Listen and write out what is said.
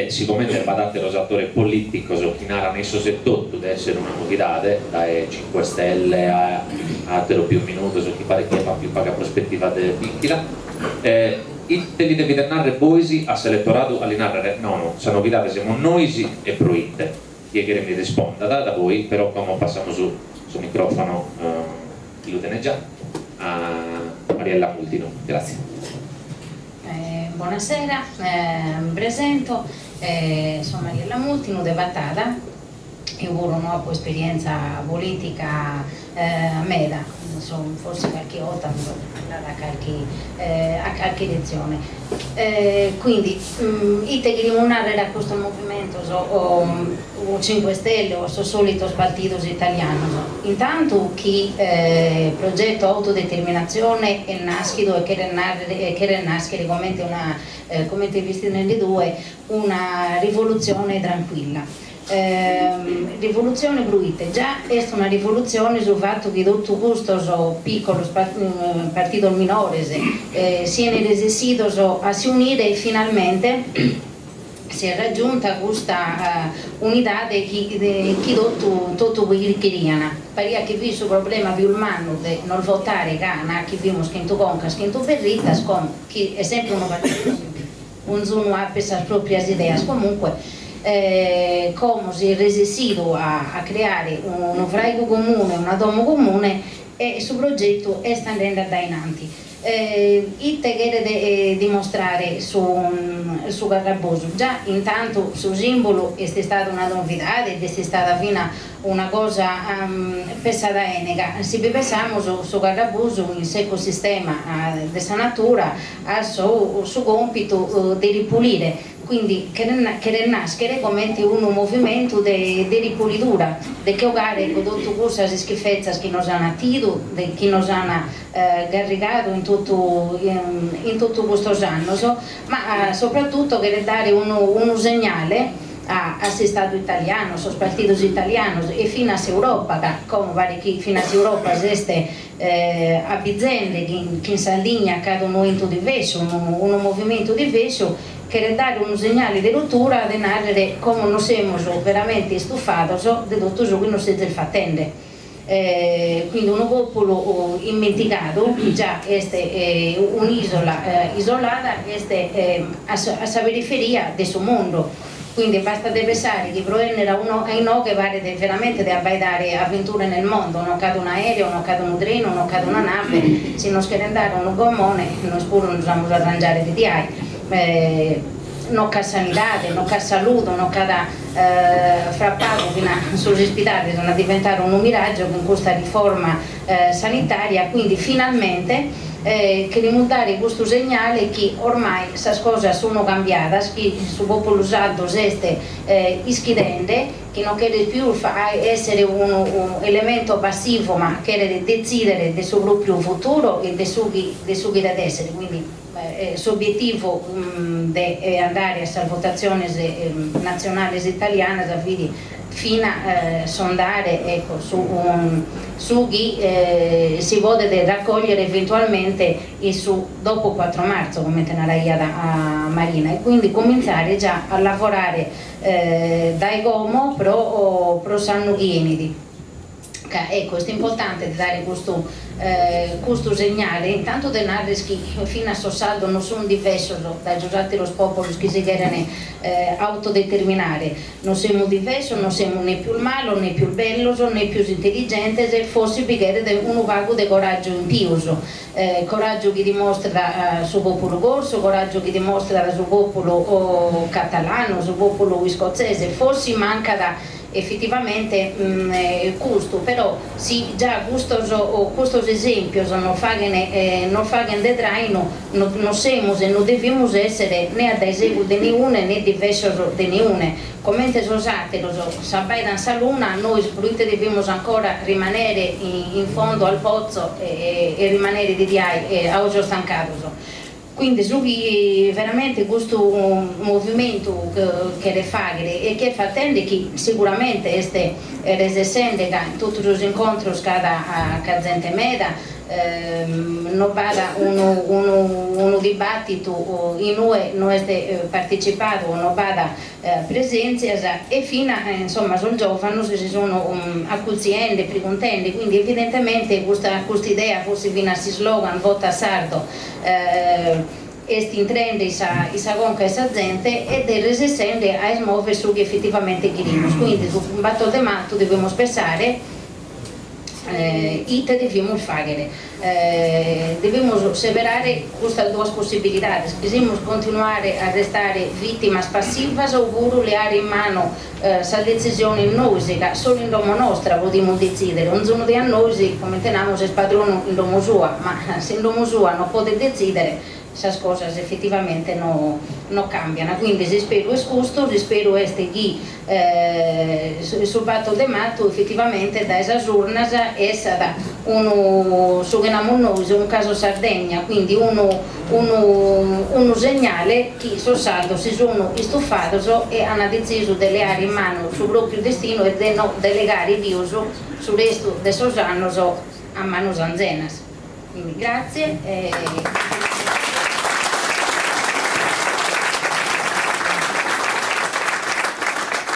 siccome badate los attori politici che narrano in tutto deve essere una novità dalle 5 Stelle a altro più minuto so chi pare che fa più paga prospettiva de piccola li devi narrare voi a elettorato a narrare no, sono novità siamo noi e proite chi che mi risponda da voi però come passiamo sul microfono lo tene già a Mariella Multino, grazie. Buonasera, mi presento, sono Mariella Multino de Vattada e ho avuto una esperienza politica a Meda, forse qualche volta a qualche elezione. Quindi, ite che limonare da questo movimento o 5 Stelle o solitos partidos italianos. Intanto chi progetto autodeterminazione è nascido e che nascere come visto nelle due una rivoluzione tranquilla. Rivoluzione bruite già è una rivoluzione sul fatto che tutto questo piccolo partito minore siano resistito a si unire e finalmente si è raggiunta questa unità di chi tutto quello che querían. Paria che vi sul problema più umano di non votare Ghana, chi vimos che tu concas, che tu berritas, che è sempre uno partito, un zuno ha per le proprie idee, comunque come si è resistito a creare un fraico comune, una domo comune e il suo progetto è sta andando avanti. Il che dimostrare su Garraboso già intanto sul simbolo è stata una novità ed è stata fino a una cosa pesata enega se pensiamo su Garraboso in sé ecosistema della natura ha su compito di ripulire quindi che nascere come un movimento di ripulitura di che ogare con tutte queste schifezze che nos hanno attido che nos hanno garrigato in tutto questo anno ma soprattutto che dare uno segnale a Stato italiano, sos partidos italianos e fino a Europa, come vari che fino a Europa esiste a Bizende che in Sardegna accade un movimento diverso, un movimento diverso che dare un segnale di rottura di narrare come non siamo veramente stufati di tutto ciò che non si fattende. Quindi un popolo dimenticato già è un'isola isolata a sa periferia del suo mondo quindi basta pensare che proviene da uno ai no che vale veramente di abbaidare avventure nel mondo non cade un aereo, non cade un treno, non cade una nave se non schiede andare un gommone noi pure non dobbiamo arrangiare di non c'è sanità, non c'è salute, non c'è frappato sugli ospedali sono diventato un miraggio con questa riforma sanitaria quindi finalmente che rimontare questo segnale che ormai queste cose sono cambiate che il popolo usato esiste ischidente che non chiede più essere un elemento passivo ma chiede decidere del suo proprio futuro e del suo che deve essere quindi il suo obiettivo è andare a votazioni nazionali italiane fino a sondare ecco, su chi si vuole raccogliere eventualmente dopo 4 marzo come te ne a Marina e quindi cominciare già a lavorare dai Gomo pro San Ghienidi. Ecco, è importante dare questo segnale, intanto di narrare che fino a questo saldo non sono diversi dai giusati los popoli che si vogliono autodeterminare, non siamo diversi, non siamo né più malo, né più bello, né più intelligenti, se fosse perché un vago di coraggio in più, coraggio che dimostra il suo popolo corso, coraggio che dimostra il suo popolo catalano, il suo popolo scozzese, forse manca da effettivamente questo, però sì, già questo esempio non fanno di traino, non siamo e non dobbiamo essere né ad esempio di niune né diversi di niune. Come sono usate, sapete in saluna, noi dobbiamo ancora rimanere in fondo al pozzo e rimanere di a oggi stancato. Quindi veramente questo movimento che le fa e che fa attendere che sicuramente resessende in tutti os incontros cada gente meda non vada uno dibattito in noi partecipato non vada presenza e fino insomma sono giovani si sono accuziendo, preguntando, quindi evidentemente questa idea forse viene a slogan vota sardo est in trend esa gonca esa gente ed è resistente a smuovere su che effettivamente queremos, quindi su un batto de matto dobbiamo pensare ite dobbiamo fare dobbiamo severare queste due possibilità, possiamo continuare a restare vittime passive oppure leare in mano la decisione nostra, solo in nome nostra possiamo decidere, ognuno di noi come teniamo se spadrono in nome sua, ma se in nome sua non può decidere queste cose effettivamente non cambiano, quindi si spero giusto, si spero che sul fatto di matto effettivamente da esas urnas è stata su un caso Sardegna, quindi uno segnale che sul saldo si sono stufati e hanno deciso di leare in mano sul proprio destino e di non delegare Dio sul resto dei suoi anni a mano anzenas. Quindi grazie.